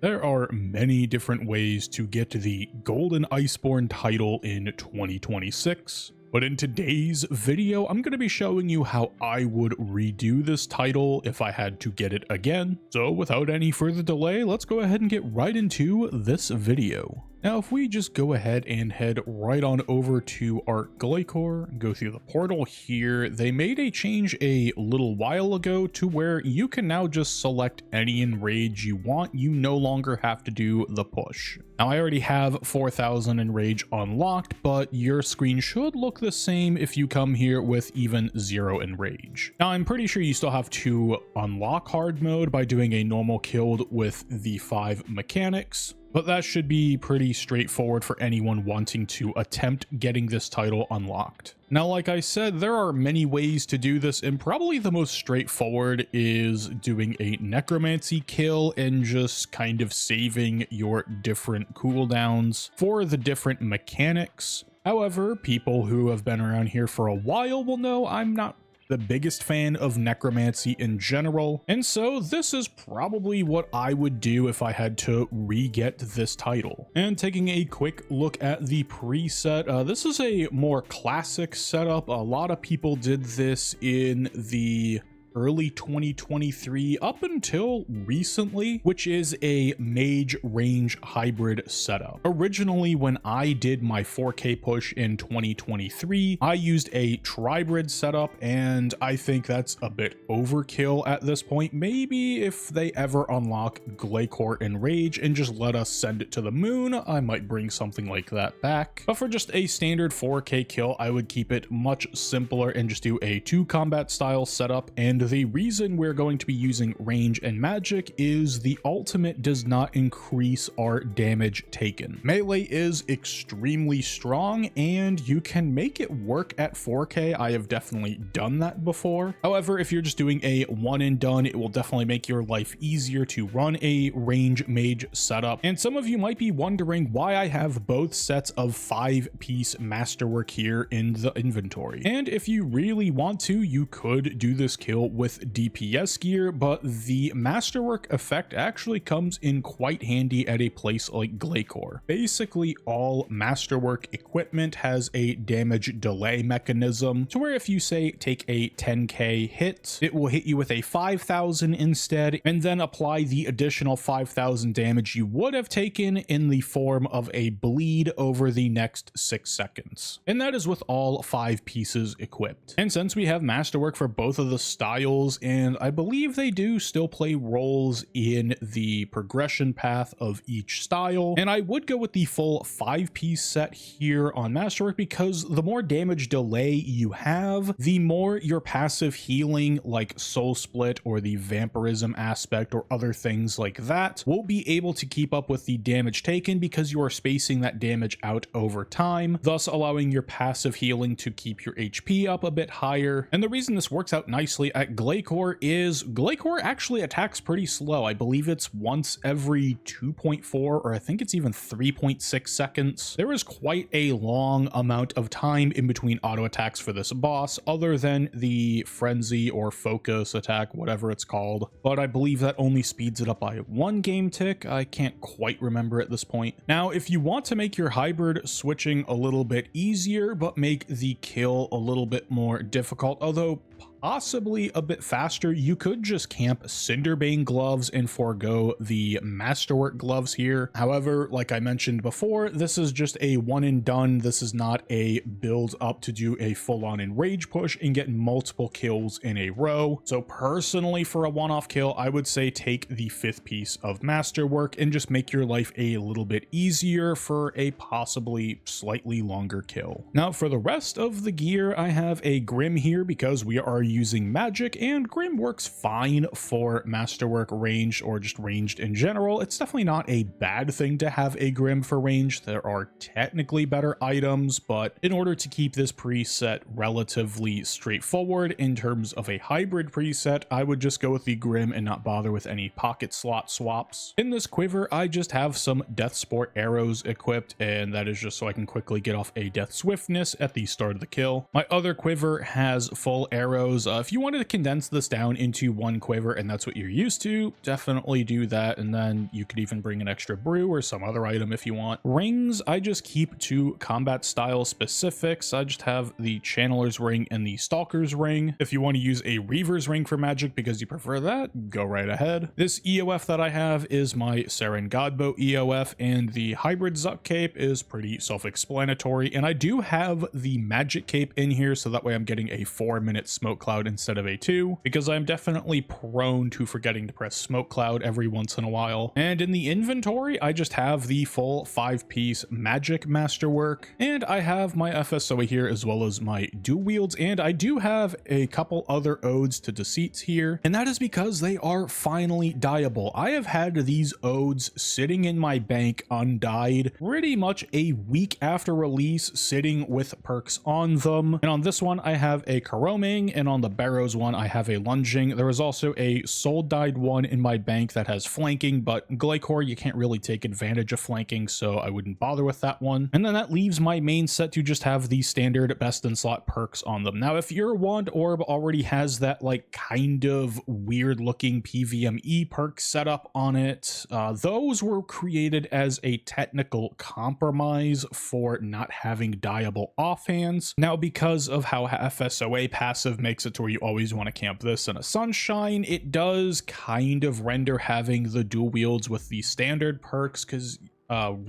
There are many different ways to get the Golden Iceborn title in 2026, but in today's video, I'm going to be showing you how I would redo this title if I had to get it again. So without any further delay, let's go ahead and get right into this video. Now, if we just go ahead and head right on over to arch-glacor, go through the portal here, they made a change a little while ago to where you can now just select any Enrage you want. You no longer have to do the push. Now, I already have 4,000 Enrage unlocked, but your screen should look the same if you come here with even 0 Enrage. Now, I'm pretty sure you still have to unlock hard mode by doing a normal kill with the 5 mechanics. But that should be pretty straightforward for anyone wanting to attempt getting this title unlocked. Now, like I said, there are many ways to do this, and probably the most straightforward is doing a necromancy kill and just kind of saving your different cooldowns for the different mechanics. However, people who have been around here for a while will know I'm not the biggest fan of necromancy in general, and so this is probably what I would do if I had to re-get this title. And taking a quick look at the preset, this is a more classic setup. A lot of people did this in the early 2023 up until recently, which is a mage range hybrid setup. Originally, when I did my 4K push in 2023, I used a tribrid setup, and I think that's a bit overkill at this point. Maybe if they ever unlock glacor Enrage and just let us send it to the moon, I might bring something like that back. But for just a standard 4K kill, I would keep it much simpler and just do a 2 combat style setup. And the reason we're going to be using range and magic is the ultimate does not increase our damage taken. Melee is extremely strong and you can make it work at 4K. I have definitely done that before. However, if you're just doing a one and done, it will definitely make your life easier to run a range mage setup. And some of you might be wondering why I have both sets of 5-piece masterwork here in the inventory. And if you really want to, you could do this kill with DPS gear, but the masterwork effect actually comes in quite handy at a place like glacor. Basically, all masterwork equipment has a damage delay mechanism to where if you say take a 10k hit, it will hit you with a 5,000 instead, and then apply the additional 5,000 damage you would have taken in the form of a bleed over the next 6 seconds. And that is with all 5 pieces equipped. And since we have masterwork for both of the styles, and I believe they do still play roles in the progression path of each style, and I would go with the full 5-piece set here on masterwork because the more damage delay you have, the more your passive healing like soul split or the vampirism aspect or other things like that will be able to keep up with the damage taken because you are spacing that damage out over time, thus allowing your passive healing to keep your HP up a bit higher. And the reason this works out nicely at glacor is glacor actually attacks pretty slow. I believe it's once every 2.4 or I think it's even 3.6 seconds. There is quite a long amount of time in between auto attacks for this boss other than the frenzy or focus attack, whatever it's called, but I believe that only speeds it up by 1 game tick. I can't quite remember at this point. Now, if you want to make your hybrid switching a little bit easier but make the kill a little bit more difficult, although possibly a bit faster, you could just camp Cinderbane gloves and forego the masterwork gloves here. However, like I mentioned before, this is just a one and done. This is not a build up to do a full-on enrage push and get multiple kills in a row. So personally, for a one-off kill, I would say take the 5th piece of masterwork and just make your life a little bit easier for a possibly slightly longer kill. Now, for the rest of the gear, I have a Grim here because we are using magic, and Grim works fine for masterwork range or just ranged in general. It's definitely not a bad thing to have a Grim for range. There are technically better items, but in order to keep this preset relatively straightforward in terms of a hybrid preset, I would just go with the Grim and not bother with any pocket slot swaps. In this quiver, I just have some Death Sport arrows equipped, and that is just so I can quickly get off a Death Swiftness at the start of the kill. My other quiver has full arrows those. If you wanted to condense this down into one quiver and that's what you're used to, definitely do that. And then you could even bring an extra brew or some other item if you want. Rings, I just keep to combat style specifics. I just have the Channeler's Ring and the Stalker's Ring. If you want to use a Reaver's Ring for magic because you prefer that, go right ahead. This EOF that I have is my Seren Godbow EOF, and the Hybrid Zuck Cape is pretty self-explanatory. And I do have the Magic Cape in here, so that way I'm getting a 4-minute smoke cloud instead of a 2, because I'm definitely prone to forgetting to press smoke cloud every once in a while. And in the inventory, I just have the full 5-piece magic masterwork, and I have my FSOA here as well as my dual wields, and I do have a couple other odes to deceits here, and that is because they are finally dyeable. I have had these odes sitting in my bank undyed pretty much a week after release, sitting with perks on them. And on this one I have a Karoming, and on the Barrows one I have a Lunging. There is also a soul dyed one in my bank that has flanking, but Glacor, you can't really take advantage of flanking, so I wouldn't bother with that one. And then that leaves my main set to just have the standard best in slot perks on them. Now if your wand orb already has that like kind of weird looking PVME perk setup on it, those were created as a technical compromise for not having dyeable offhands. Now because of how FSOA passive makes it to where you always want to camp this in a sunshine, it does kind of render having the dual wields with the standard perks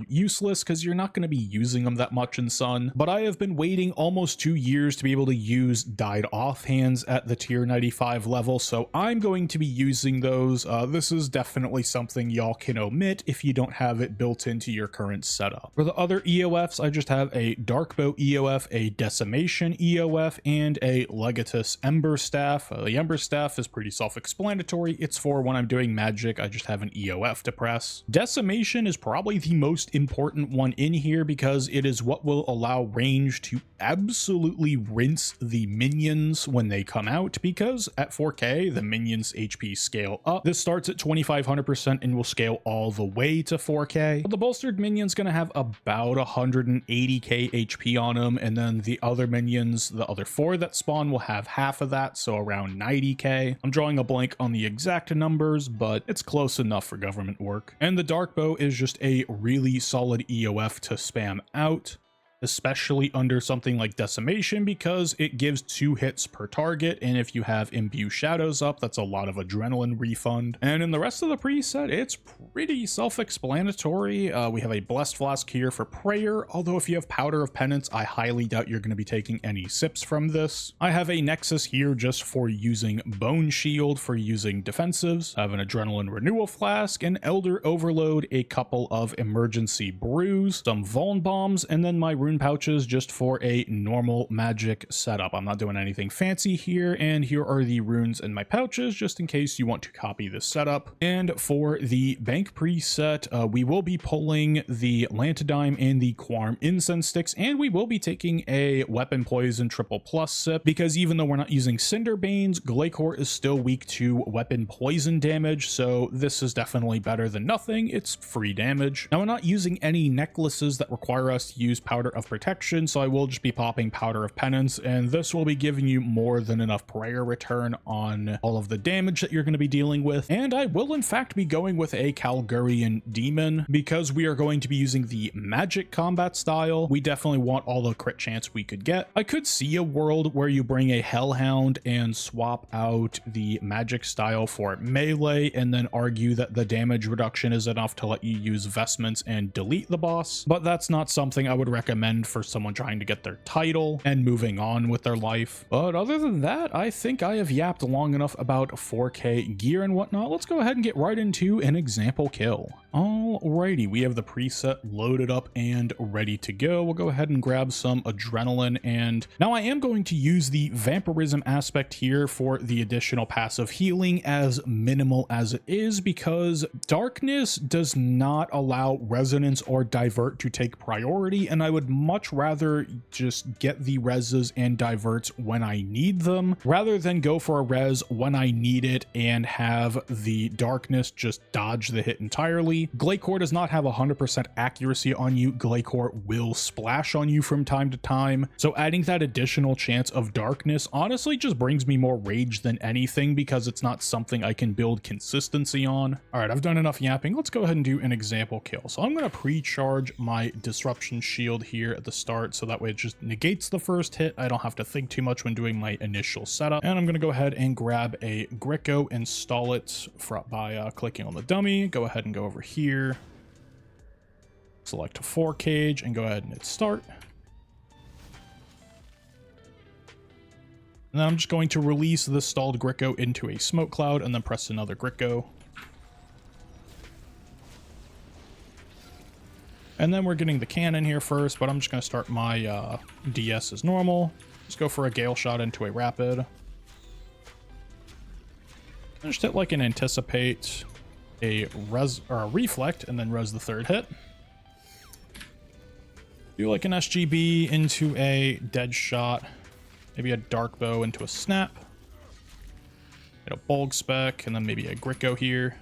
useless, because you're not going to be using them that much in sun. But I have been waiting almost 2 years to be able to use dyed offhands at the tier 95 level, so I'm going to be using those. This is definitely something y'all can omit if you don't have it built into your current setup. For the other EOFs, I just have a Darkbow EOF, a Decimation EOF, and a Legatus Ember Staff. The Ember Staff is pretty self-explanatory. It's for when I'm doing magic, I just have an EOF to press. Decimation is probably the most important one in here because it is what will allow range to absolutely rinse the minions when they come out, because at 4K the minions HP scale up. This starts at 2500% and will scale all the way to 4K. But the bolstered minion's gonna have about 180k HP on them, and then the other minions, the other 4 that spawn, will have half of that, so around 90k. I'm drawing a blank on the exact numbers, but it's close enough for government work. And the Darkbow is just a really solid EOF to spam out, especially under something like Decimation, because it gives 2 hits per target, and if you have Imbue Shadows up, that's a lot of adrenaline refund. And in the rest of the preset, it's pretty self-explanatory. We have a Blessed Flask here for prayer, although if you have Powder of Penance, I highly doubt you're going to be taking any sips from this. I have a Nexus here just for using Bone Shield for using defensives. I have an Adrenaline Renewal Flask, an Elder Overload, a couple of Emergency Brews, some Vuln Bombs, and then my Rune Pouches just for a normal magic setup. I'm not doing anything fancy here, and here are the runes in my pouches just in case you want to copy this setup. And for the bank preset, we will be pulling the Lantidime and the Quarm Incense Sticks, and we will be taking a Weapon Poison triple plus sip, because even though we're not using Cinderbanes, Glacor is still weak to weapon poison damage, so this is definitely better than nothing. It's free damage. Now, we're not using any necklaces that require us to use Powder of Protection, so I will just be popping Powder of Penance, and this will be giving you more than enough prayer return on all of the damage that you're going to be dealing with. And I will in fact be going with a Calgarian Demon, because we are going to be using the magic combat style. We definitely want all the crit chance we could get. I could see a world where you bring a Hellhound and swap out the magic style for melee, and then argue that the damage reduction is enough to let you use vestments and delete the boss, but that's not something I would recommend for someone trying to get their title and moving on with their life. But other than that, I think I have yapped long enough about 4K gear and whatnot. Let's go ahead and get right into an example kill. Alrighty, we have the preset loaded up and ready to go. We'll go ahead and grab some adrenaline, and now I am going to use the vampirism aspect here for the additional passive healing, as minimal as it is, because darkness does not allow resonance or divert to take priority, and I would much rather just get the reses and diverts when I need them, rather than go for a res when I need it and have the darkness just dodge the hit entirely. Glacor does not have 100% accuracy on you. Glacor will splash on you from time to time, so adding that additional chance of darkness honestly just brings me more rage than anything, because it's not something I can build consistency on. All right, I've done enough yapping. Let's go ahead and do an example kill. So I'm going to pre-charge my disruption shield here at the start, so that way it just negates the first hit. I don't have to think too much when doing my initial setup. And I'm going to go ahead and grab a Greco, install it by clicking on the dummy. Go ahead and go over here, select a 4 cage, and go ahead and hit start. And then I'm just going to release the stalled Greco into a smoke cloud and then press another Greco. And then we're getting the cannon here first, but I'm just going to start my DS as normal. Just go for a gale shot into a rapid. And just hit like an anticipate, a res or a reflect, and then res the third hit. Do like an SGB into a dead shot. Maybe a dark bow into a snap. Hit a bulk spec, and then maybe a Greco here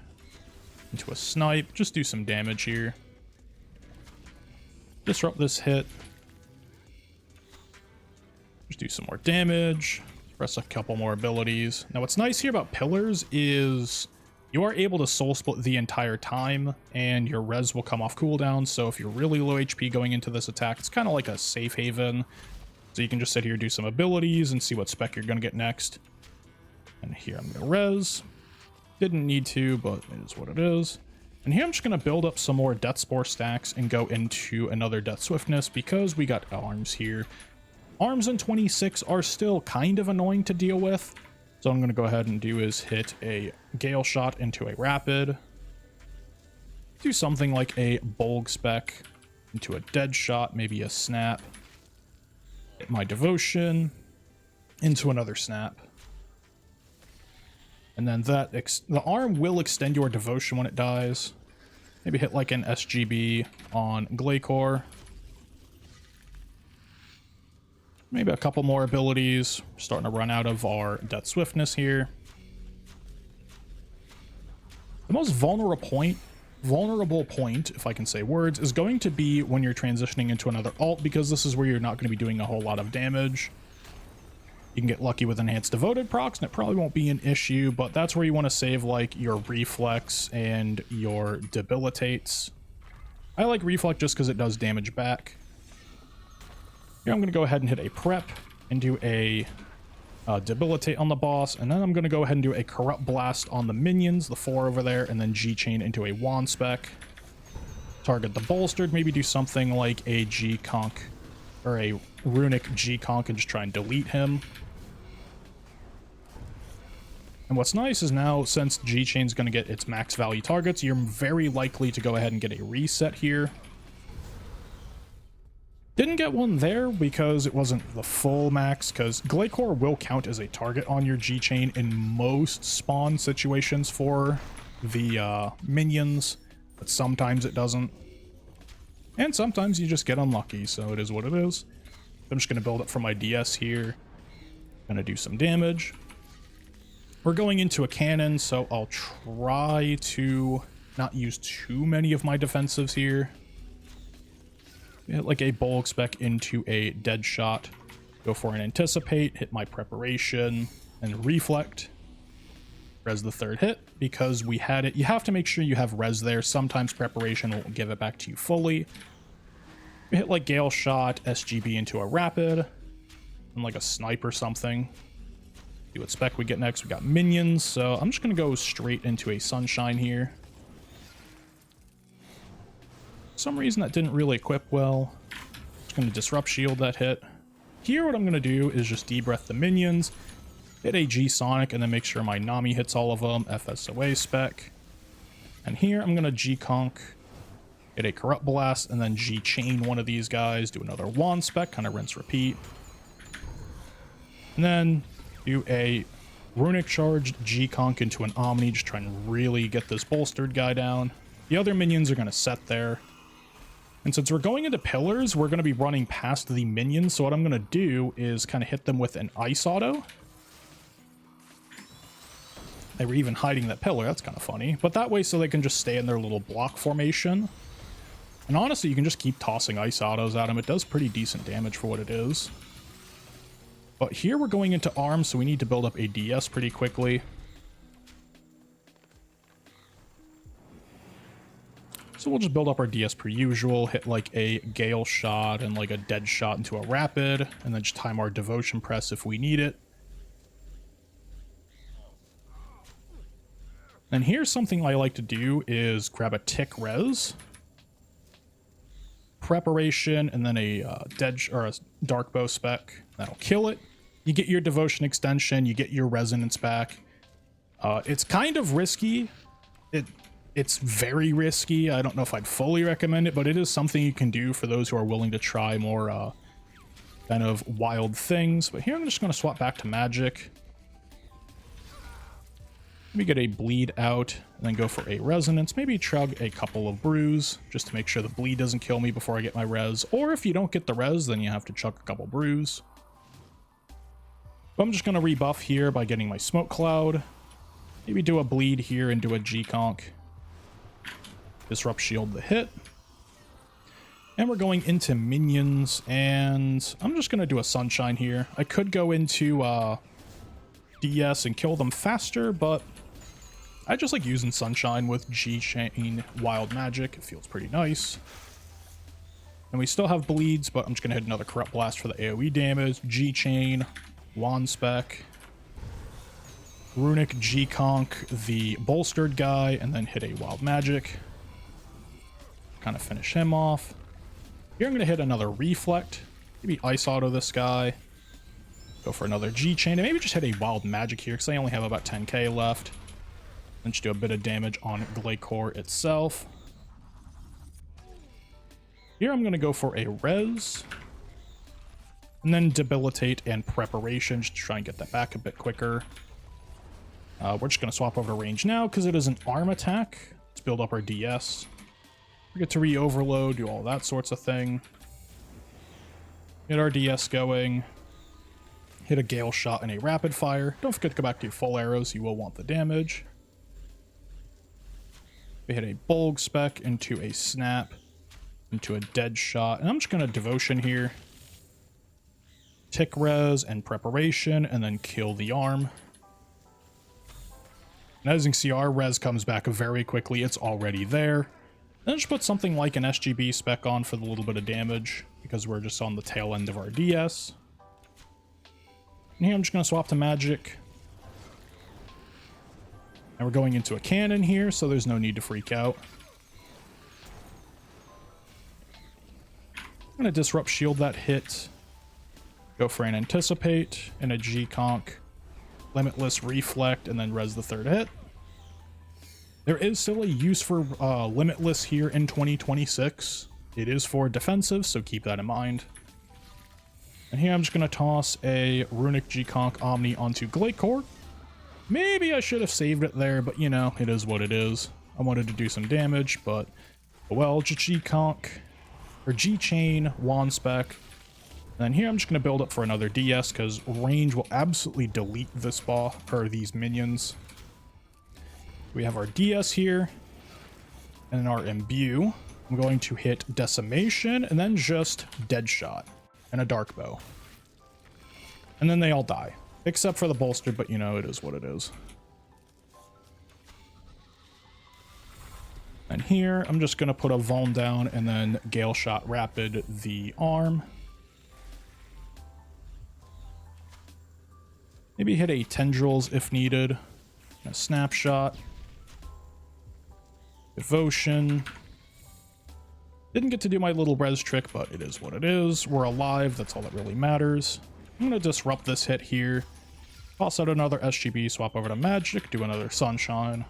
into a snipe. Just do some damage here. Disrupt this hit. Just do some more damage. Press a couple more abilities. Now what's nice here about pillars is you are able to soul split the entire time, and your res will come off cooldown. So if you're really low HP going into this attack, it's kind of like a safe haven. So you can just sit here, do some abilities, and see what spec you're going to get next. And here I'm going to res. Didn't need to, but it is what it is. And here I'm just going to build up some more Death Spore stacks and go into another Death Swiftness, because we got arms here. Arms in 26 are still kind of annoying to deal with. So I'm going to go ahead and do is hit a Gale Shot into a Rapid. Do something like a Bulg Spec into a Dead Shot, maybe a Snap. Hit my Devotion into another Snap. And then the arm will extend your Devotion when it dies. Maybe hit like an SGB on Glacor. Maybe a couple more abilities. We're starting to run out of our Death Swiftness here. The most vulnerable point, if I can say words, is going to be when you're transitioning into another alt, because this is where you're not going to be doing a whole lot of damage. You can get lucky with enhanced devoted procs, and it probably won't be an issue, but that's where you want to save like your reflex and your debilitates. I like reflect just because it does damage back. Here I'm going to go ahead and hit a prep and do a debilitate on the boss, and then I'm going to go ahead and do a corrupt blast on the minions, the 4 over there, and then G-chain into a wand spec. Target the bolstered, maybe do something like a G-conk or a runic G-conk and just try and delete him. And what's nice is now, since G-chain's going to get its max value targets, you're very likely to go ahead and get a reset here. Didn't get one there because it wasn't the full max, because Glacor will count as a target on your G-chain in most spawn situations for the minions, but sometimes it doesn't. And sometimes you just get unlucky, so it is what it is. I'm just going to build up for my DS here. Going to do some damage. We're going into a cannon, so I'll try to not use too many of my defensives here. Hit like a bulk spec into a dead shot. Go for an anticipate, hit my preparation, and reflect. Res the third hit, because we had it. You have to make sure you have res there. Sometimes preparation won't give it back to you fully. We hit like Gale Shot, SGB into a rapid, and like a snipe or something. See what spec we get next. We got minions, so I'm just going to go straight into a sunshine here. For some reason that didn't really equip well. Just going to disrupt shield that hit. Here what I'm going to do is just debreath the minions, hit a G-Sonic, and then make sure my Nami hits all of them, FSOA spec. And here I'm going to G-Conk, hit a Corrupt Blast, and then G-Chain one of these guys, do another Wand spec, kind of rinse repeat. And then do a Runic Charged G-Conk into an Omni, just trying to really get this bolstered guy down. The other minions are going to set there. And since we're going into pillars, we're going to be running past the minions. So what I'm going to do is kind of hit them with an ice auto. They were even hiding that pillar. That's kind of funny. But that way, so they can just stay in their little block formation. And honestly, you can just keep tossing ice autos at them. It does pretty decent damage for what it is. But here we're going into arms, so we need to build up a DS pretty quickly. So we'll just build up our DS per usual, hit like a Gale shot and like a dead shot into a rapid, and then just time our devotion press if we need it. And here's something I like to do is grab a tick res, preparation, and then a a dark bow spec. That'll kill it. You get your devotion extension, you get your resonance back. It's kind of risky. It's very risky. I don't know if I'd fully recommend it, but it is something you can do for those who are willing to try more kind of wild things. But here I'm just going to swap back to magic. Let me get a bleed out and then go for a resonance. Maybe chug a couple of brews just to make sure the bleed doesn't kill me before I get my res. Or if you don't get the res, then you have to chug a couple brews. But I'm just going to rebuff here by getting my smoke cloud. Maybe do a bleed here and do a G-conk. Disrupt shield the hit. And we're going into minions, and I'm just going to do a sunshine here. I could go into DS and kill them faster, but I just like using sunshine with G-chain wild magic. It feels pretty nice. And we still have bleeds, but I'm just going to hit another corrupt blast for the AoE damage. G-chain, wand spec, runic G-conk, the bolstered guy, and then hit a wild magic. Kind of finish him off. Here I'm going to hit another reflect. Maybe ice auto this guy. Go for another G-chain. And maybe just hit a wild magic here because I only have about 10k left. Then just do a bit of damage on Glacor itself. Here I'm going to go for a res. And then debilitate and preparation just to try and get that back a bit quicker. We're just going to swap over to range now because it is an arm attack. Let's build up our DS. We get to re-overload, do all that sorts of thing. Get our DS going. Hit a Gale shot and a rapid fire. Don't forget to go back to your full arrows. You will want the damage. We hit a bulg spec into a snap, into a dead shot. And I'm just going to devotion here. Tick res and preparation, and then kill the arm. And as you can see, our res comes back very quickly. It's already there. Then just put something like an SGB spec on for the little bit of damage, because we're just on the tail end of our DS. And here I'm just going to swap to magic. And we're going into a cannon here, so there's no need to freak out. I'm going to disrupt shield that hit. Go for an anticipate and a G-conk. Limitless reflect, and then res the third hit. There is still a use for Limitless here in 2026. It is for defensive, so keep that in mind. And here I'm just going to toss a Runic G-conk Omni onto Glacor. Maybe I should have saved it there, but you know, it is what it is. I wanted to do some damage, but well, G-conk, or G-chain, wand spec. And then here I'm just going to build up for another DS, because range will absolutely delete this boss, or these minions. We have our DS here, and our imbue. I'm going to hit decimation, and then just dead shot, and a dark bow. And then they all die, except for the bolster, but you know, it is what it is. And here, I'm just going to put a Vuln down, and then Gale shot rapid the arm. Maybe hit a tendrils if needed. A snapshot. Devotion. Didn't get to do my little res trick, but it is what it is. We're alive. That's all that really matters. I'm going to disrupt this hit here. Toss out another SGB, swap over to magic, do another sunshine.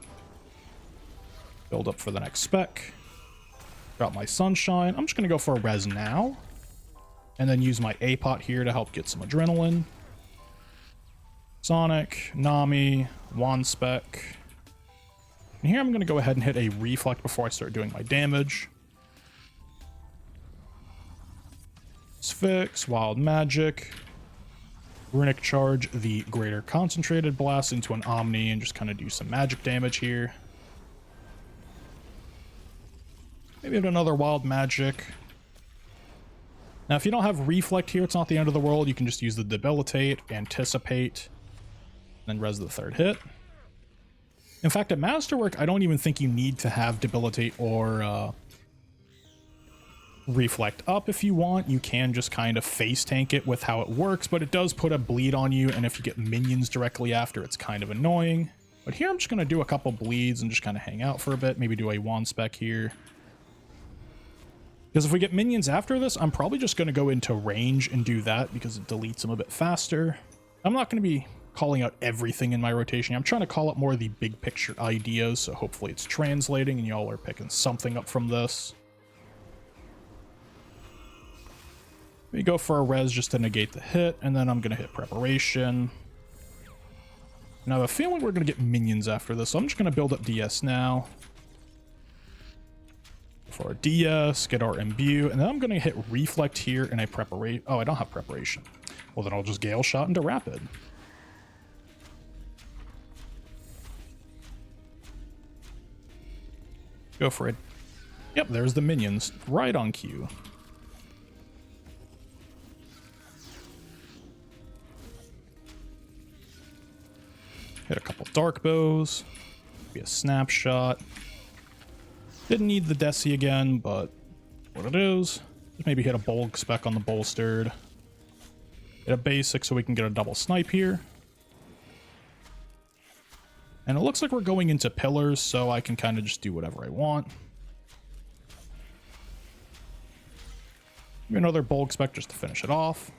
Build up for the next spec. Drop my sunshine. I'm just going to go for a res now. And then use my A-pot here to help get some adrenaline. Sonic, Nami, wand spec. And here I'm going to go ahead and hit a reflect before I start doing my damage. Sphinx, Wild Magic, Runic Charge, the Greater Concentrated Blast into an Omni, and just kind of do some magic damage here. Maybe another Wild Magic. Now, if you don't have Reflect here, it's not the end of the world. You can just use the Debilitate, Anticipate, and then res the third hit. In fact, at Masterwork, I don't even think you need to have Debilitate or Reflect up if you want. You can just kind of face tank it with how it works, but it does put a bleed on you, and if you get minions directly after, it's kind of annoying. But here I'm just going to do a couple bleeds and just kind of hang out for a bit. Maybe do a wand spec here. Because if we get minions after this, I'm probably just going to go into range and do that because it deletes them a bit faster. I'm not going to be calling out everything in my rotation. I'm trying to call out more of the big picture ideas, so hopefully it's translating and y'all are picking something up from this. We go for a res just to negate the hit, and then I'm going to hit preparation. Now I have a feeling we're going to get minions after this, so I'm just going to build up DS now. For our DS, get our imbue, and then I'm going to hit reflect here in a preparation. Oh, I don't have preparation. Well, then I'll just Gale Shot into rapid. Go for it. Yep, there's the minions right on cue. Hit a couple dark bows. Be a snapshot. Didn't need the Desi again, but what it is. Just maybe hit a bulk spec on the bolstered. Hit a basic so we can get a double snipe here. And it looks like we're going into pillars, so I can kind of just do whatever I want. Maybe another bulk spec just to finish it off.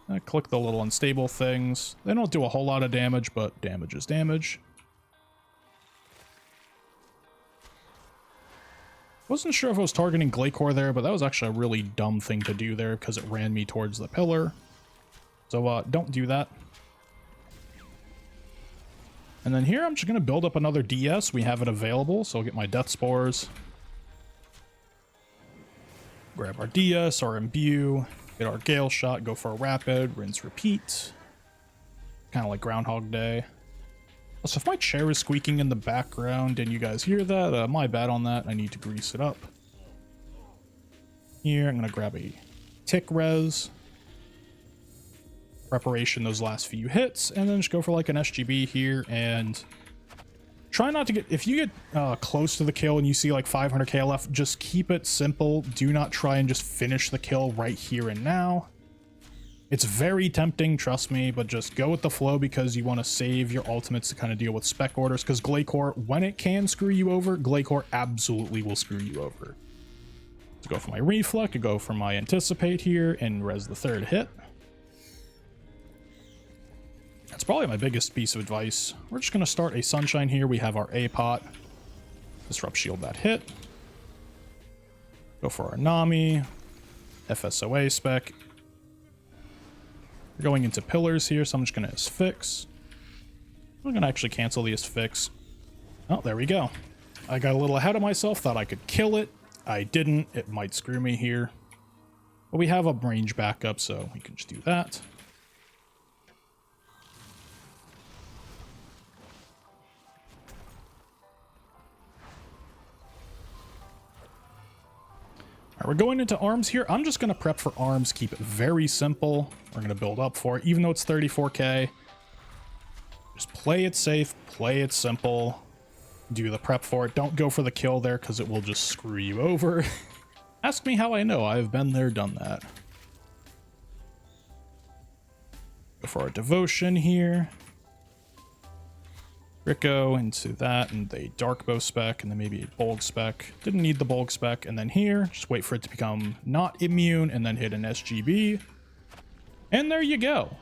I click the little unstable things. They don't do a whole lot of damage, but damage is damage. Wasn't sure if I was targeting Glacor there, but that was actually a really dumb thing to do there because it ran me towards the pillar. So don't do that. And then here I'm just going to build up another DS. We have it available, so I'll get my Death Spores. Grab our DS, our imbue, get our Gale Shot, go for a rapid, rinse, repeat. Kind of like Groundhog Day. So if my chair is squeaking in the background and you guys hear that, my bad on that. I need to grease it up. Here, I'm going to grab a tick res. Preparation those last few hits, and then just go for like an SGB here and try not to get, if you get close to the kill and you see like 500k left, just keep it simple. Do not try and just finish the kill right here and now. It's very tempting, trust me, but just go with the flow because you want to save your ultimates to kind of deal with spec orders, because Glacor, when it can screw you over, Glacor absolutely will screw you over. So go for my reflect, go for my anticipate here, and res the third hit. That's probably my biggest piece of advice. We're just going to start a Sunshine here. We have our A-Pot. Disrupt shield that hit. Go for our Nami. FSOA spec. We're going into pillars here, so I'm just going to Asphyx. I'm going to actually cancel the Asphyx. Oh, there we go. I got a little ahead of myself, thought I could kill it. I didn't. It might screw me here. But we have a range backup, so we can just do that. We're going into arms here. I'm just going to prep for arms, keep it very simple. We're going to build up for it, even though it's 34k. Just play it safe, play it simple, do the prep for it. Don't go for the kill there because it will just screw you over. Ask me how I know. I've been there, done that. Go for our devotion here. Rico into that and a dark bow spec, and then maybe a bulk spec. Didn't need the bulk spec. And then here, just wait for it to become not immune and then hit an SGB. And there you go.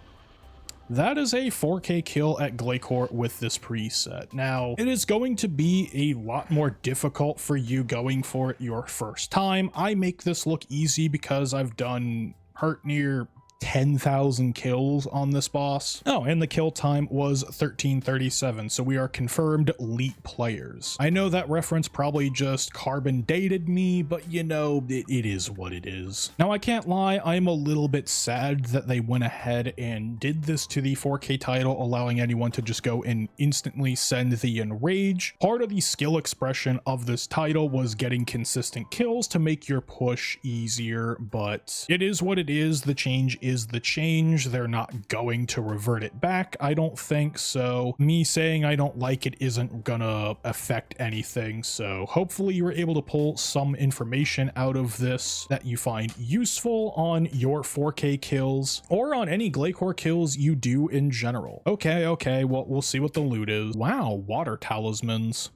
That is a 4k kill at Glacor with this preset. Now, it is going to be a lot more difficult for you going for it your first time. I make this look easy because I've done Hurt Near 10,000 kills on this boss. Oh, and the kill time was 1337, so we are confirmed elite players. I know that reference probably just carbon dated me, but you know, it is what it is. Now, I can't lie, I'm a little bit sad that they went ahead and did this to the 4K title, allowing anyone to just go and instantly send the Enrage. Part of the skill expression of this title was getting consistent kills to make your push easier, but it is what it is. The change is the change. They're not going to revert it back, I don't think, so me saying I don't like it isn't gonna affect anything. So hopefully you were able to pull some information out of this that you find useful on your 4K kills or on any glacor kills you do in general. Okay, well, we'll see what the loot is. Wow, water talismans.